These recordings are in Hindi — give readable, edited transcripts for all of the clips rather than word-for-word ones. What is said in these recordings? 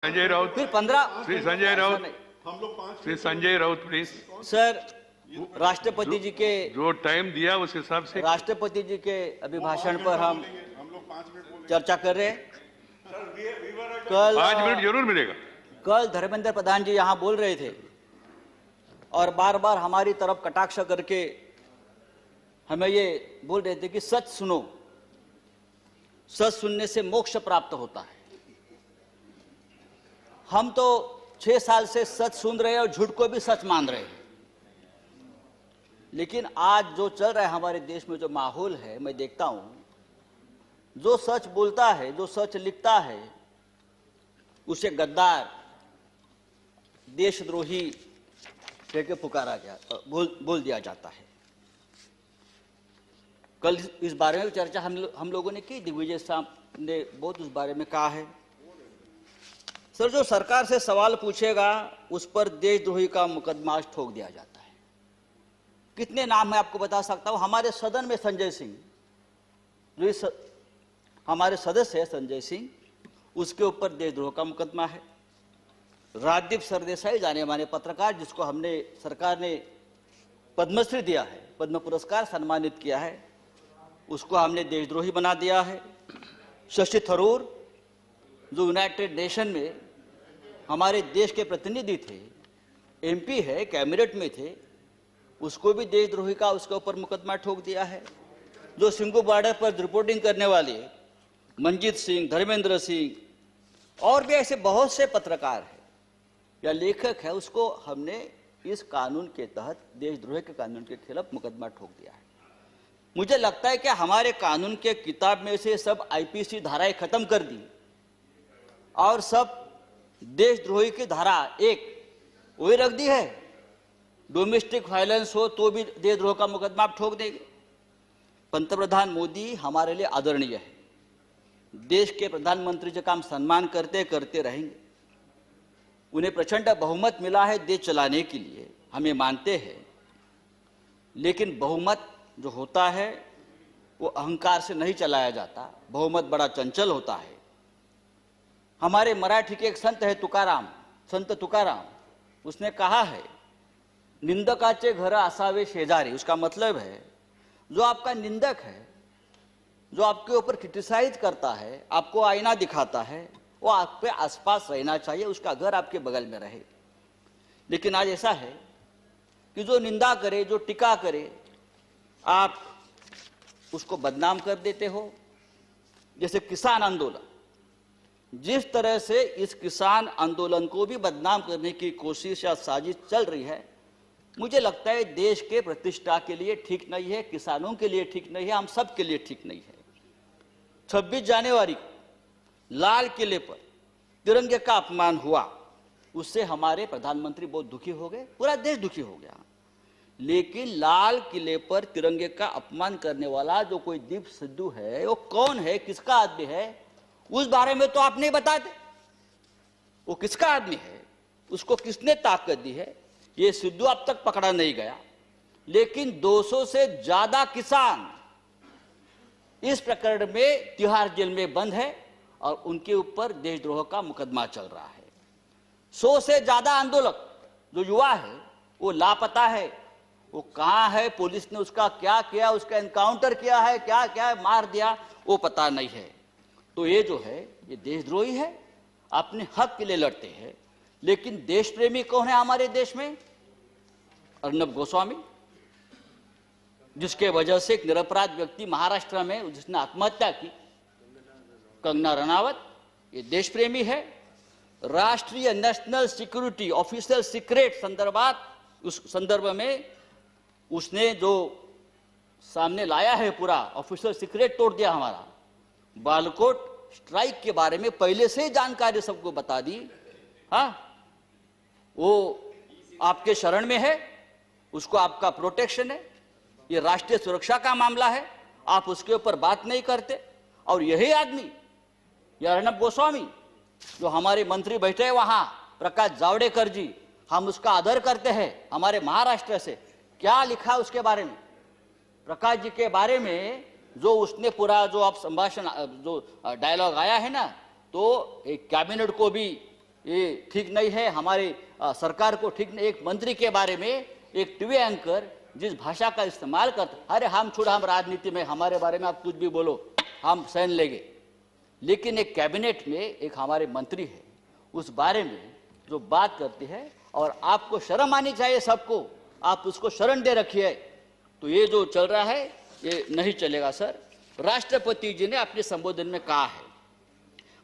संजय राउत, फिर 15 श्री संजय राउत, श्री संजय राउत प्लीज। सर, राष्ट्रपति जी के जो टाइम दिया उस हिसाब से राष्ट्रपति जी के अभिभाषण पर हम चर्चा कर रहे हैं। कल 5 मिनट जरूर मिलेगा। कल धर्मेंद्र प्रधान जी यहाँ बोल रहे थे और बार बार हमारी तरफ कटाक्ष करके हमें ये बोल रहे थे कि सच सुनो, सच सुनने से मोक्ष प्राप्त होता है। हम तो 6 साल से सच सुन रहे हैं और झूठ को भी सच मान रहे हैं, लेकिन आज जो चल रहा है हमारे देश में, जो माहौल है, मैं देखता हूं, जो सच बोलता है, जो सच लिखता है, उसे गद्दार, देशद्रोही कह के पुकारा गया, बोल दिया जाता है। कल इस बारे में चर्चा हम लोगों ने की, दिग्विजय साहब ने बहुत उस बारे में कहा है। सर, जो सरकार से सवाल पूछेगा उस पर देशद्रोही का मुकदमा ठोक दिया जाता है। कितने नाम मैं आपको बता सकता हूं। हमारे सदन में संजय सिंह, जो हमारे सदस्य है संजय सिंह, उसके ऊपर देशद्रोह का मुकदमा है। राजदीप सरदेसाई, जाने माने पत्रकार, जिसको हमने सरकार ने पद्मश्री दिया है, पद्म पुरस्कार सम्मानित किया है, उसको हमने देशद्रोही बना दिया है। शशि थरूर, जो यूनाइटेड नेशन में हमारे देश के प्रतिनिधि थे, एमपी है, कैबिनेट में थे, उसको भी देशद्रोही का उसके ऊपर मुकदमा ठोक दिया है। जो सिंघू बॉर्डर पर रिपोर्टिंग करने वाले मंजीत सिंह, धर्मेंद्र सिंह और भी ऐसे बहुत से पत्रकार हैं या लेखक है, उसको हमने इस कानून के तहत, देशद्रोह के कानून के खिलाफ मुकदमा ठोक दिया है। मुझे लगता है कि हमारे कानून के किताब में से सब आईपीसी धाराएं खत्म कर दी और सब देशद्रोही की धारा एक वही रख दी है। डोमेस्टिक वायलेंस हो तो भी देशद्रोह का मुकदमा आप ठोक देंगे। पंतप्रधान मोदी हमारे लिए आदरणीय है। देश के प्रधानमंत्री जी का हम सम्मान करते करते रहेंगे। उन्हें प्रचंड बहुमत मिला है देश चलाने के लिए, हमें मानते हैं, लेकिन बहुमत जो होता है वो अहंकार से नहीं चलाया जाता। बहुमत बड़ा चंचल होता है। हमारे मराठी के एक संत है तुकाराम, संत तुकाराम, उसने कहा है, निंदकाचे घर असावे शेजारी। उसका मतलब है, जो आपका निंदक है, जो आपके ऊपर क्रिटिसाइज करता है, आपको आईना दिखाता है, वो आपके आसपास रहना चाहिए, उसका घर आपके बगल में रहे। लेकिन आज ऐसा है कि जो निंदा करे, जो टीका करे, आप उसको बदनाम कर देते हो। जैसे किसान आंदोलन, जिस तरह से इस किसान आंदोलन को भी बदनाम करने की कोशिश या साजिश चल रही है, मुझे लगता है देश के प्रतिष्ठा के लिए ठीक नहीं है, किसानों के लिए ठीक नहीं है, हम सब के लिए ठीक नहीं है। 26 जनवरी को लाल किले पर तिरंगे का अपमान हुआ, उससे हमारे प्रधानमंत्री बहुत दुखी हो गए, पूरा देश दुखी हो गया। लेकिन लाल किले पर तिरंगे का अपमान करने वाला जो कोई दीप सिद्धू है, वो कौन है, किसका आदमी है, उस बारे में तो आप नहीं बताते। वो किसका आदमी है, उसको किसने ताकत दी है, ये सिद्धू अब तक पकड़ा नहीं गया। लेकिन 200 से ज्यादा किसान इस प्रकरण में तिहाड़ जेल में बंद है और उनके ऊपर देशद्रोह का मुकदमा चल रहा है। 100 से ज्यादा आंदोलक जो युवा है वो लापता है। वो कहां है, पुलिस ने उसका क्या किया, उसका एनकाउंटर किया है, क्या क्या मार दिया, वो पता नहीं है। तो ये जो है, ये देशद्रोही है, अपने हक के लिए लड़ते हैं। लेकिन देश प्रेमी कौन है हमारे देश में? अर्नब गोस्वामी, जिसके वजह से एक निरपराध व्यक्ति महाराष्ट्र में जिसने आत्महत्या की, कंगना रनावत, ये देश प्रेमी है। राष्ट्रीय नेशनल सिक्योरिटी ऑफिशियल सीक्रेट संदर्भात, उस संदर्भ में उसने जो सामने लाया है, पूरा ऑफिशियल सीक्रेट तोड़ दिया हमारा। बालकोट स्ट्राइक के बारे में पहले से ही जानकारी सबको बता दी। हाँ, वो आपके शरण में है, उसको आपका प्रोटेक्शन है, ये राष्ट्रीय सुरक्षा का मामला है, आप उसके ऊपर बात नहीं करते। और यही आदमी, यह अर्नब गोस्वामी, जो हमारे मंत्री बैठे हैं वहां, प्रकाश जावड़ेकर जी, हम उसका आदर करते हैं, हमारे महाराष्ट्र से, क्या लिखा है उसके बारे में, प्रकाश जी के बारे में, जो उसने पूरा जो आप संभाषण, जो डायलॉग आया है ना, तो एक कैबिनेट को भी ये ठीक नहीं है, हमारे सरकार को ठीक नहीं। एक मंत्री के बारे में एक टीवी एंकर जिस भाषा का इस्तेमाल करता, अरे हम छोड़ा, हम राजनीति में, हमारे बारे में आप कुछ भी बोलो हम सहन लेंगे। लेकिन एक कैबिनेट में एक हमारे मंत्री है, उस बारे में जो बात करती है, और आपको शर्म आनी चाहिए सबको, आप उसको शरण दे रखिए। तो ये जो चल रहा है ये नहीं चलेगा सर। राष्ट्रपति जी ने अपने संबोधन में कहा है,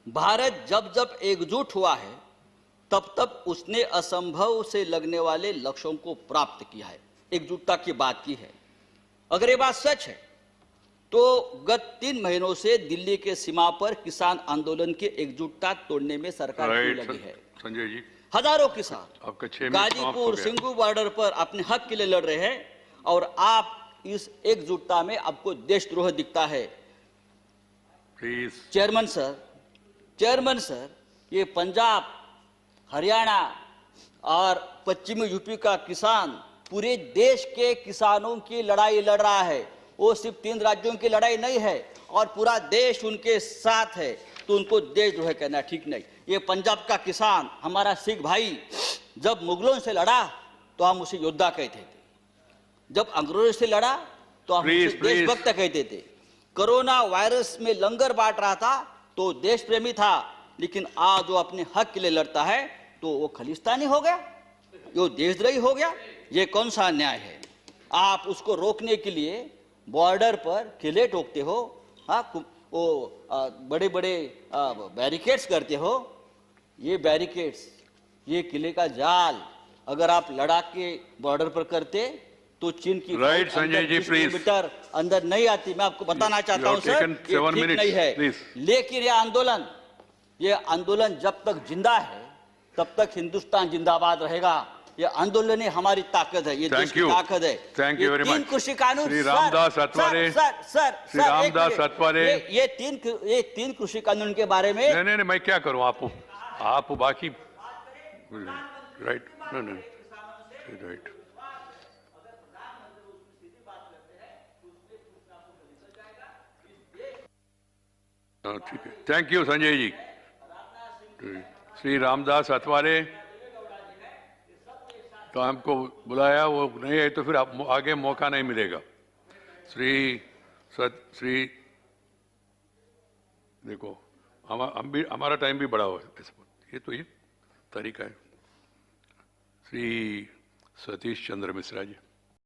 भारत जब जब एकजुट हुआ है तब तब उसने असंभव से लगने वाले लक्ष्यों को प्राप्त किया है, एकजुटता की बात की है। अगर ये बात सच है तो गत 3 महीनों से दिल्ली के सीमा पर किसान आंदोलन की एकजुटता तोड़ने में सरकार क्यों लगी है? संजय जी, हजारों किसान आपका 6 मिनट गाजीपुर सिंगू बॉर्डर पर अपने हक के लिए लड़ रहे हैं, और आप इस एकजुटता में आपको देशद्रोह दिखता है। प्लीज। चेयरमैन सर, ये पंजाब, हरियाणा और पश्चिमी यूपी का किसान पूरे देश के किसानों की लड़ाई लड़ रहा है। वो सिर्फ 3 राज्यों की लड़ाई नहीं है, और पूरा देश उनके साथ है। तो उनको देशद्रोह कहना ठीक नहीं। ये पंजाब का किसान, हमारा सिख भाई, जब मुगलों से लड़ा तो हम उसे योद्धा कहते थे, जब अंग्रेजों से लड़ा तो हम उसे देशभक्त कहते थे। कोरोना वायरस में लंगर बांट रहा था तो देश प्रेमी था, लेकिन आज वो अपने हक के लिए लड़ता है तो वो खलिस्तानी हो गया, वो देशद्रोही हो गया। ये कौन सा न्याय है? आप उसको रोकने के लिए बॉर्डर पर किले ठोकते हो, हाँ, वो बड़े बड़े बैरिकेड्स करते हो। ये बैरिकेड्स, ये किले का जाल अगर आप लद्दाख के बॉर्डर पर करते तो चीन की right Sanjay ji, please. Kilometre अंदर नहीं आती। मैं आपको बताना चाहता हूं सर, ये ठीक नहीं है। लेकिन ये आंदोलन जब तक जिंदा है तब तक हिंदुस्तान जिंदाबाद रहेगा। ये आंदोलन ही हमारी ताकत है, ये देश की ताकत है। Thank you very much. 3 कृषि कानून, श्री रामदास अठवाले, श्री रामदास अठवाले, ये 3 कृषि कानून के बारे में नहीं, मैं क्या करूं? आप बाकी राइट, राइट। ठीक है, थैंक यू संजय जी। श्री रामदास अठवाले तो हमको बुलाया, वो नहीं है तो फिर आगे मौका नहीं मिलेगा। श्री देखो, हमारा टाइम भी बढ़ा हुआ है, ये तो ये तरीका है। श्री सतीश चंद्र मिश्रा जी।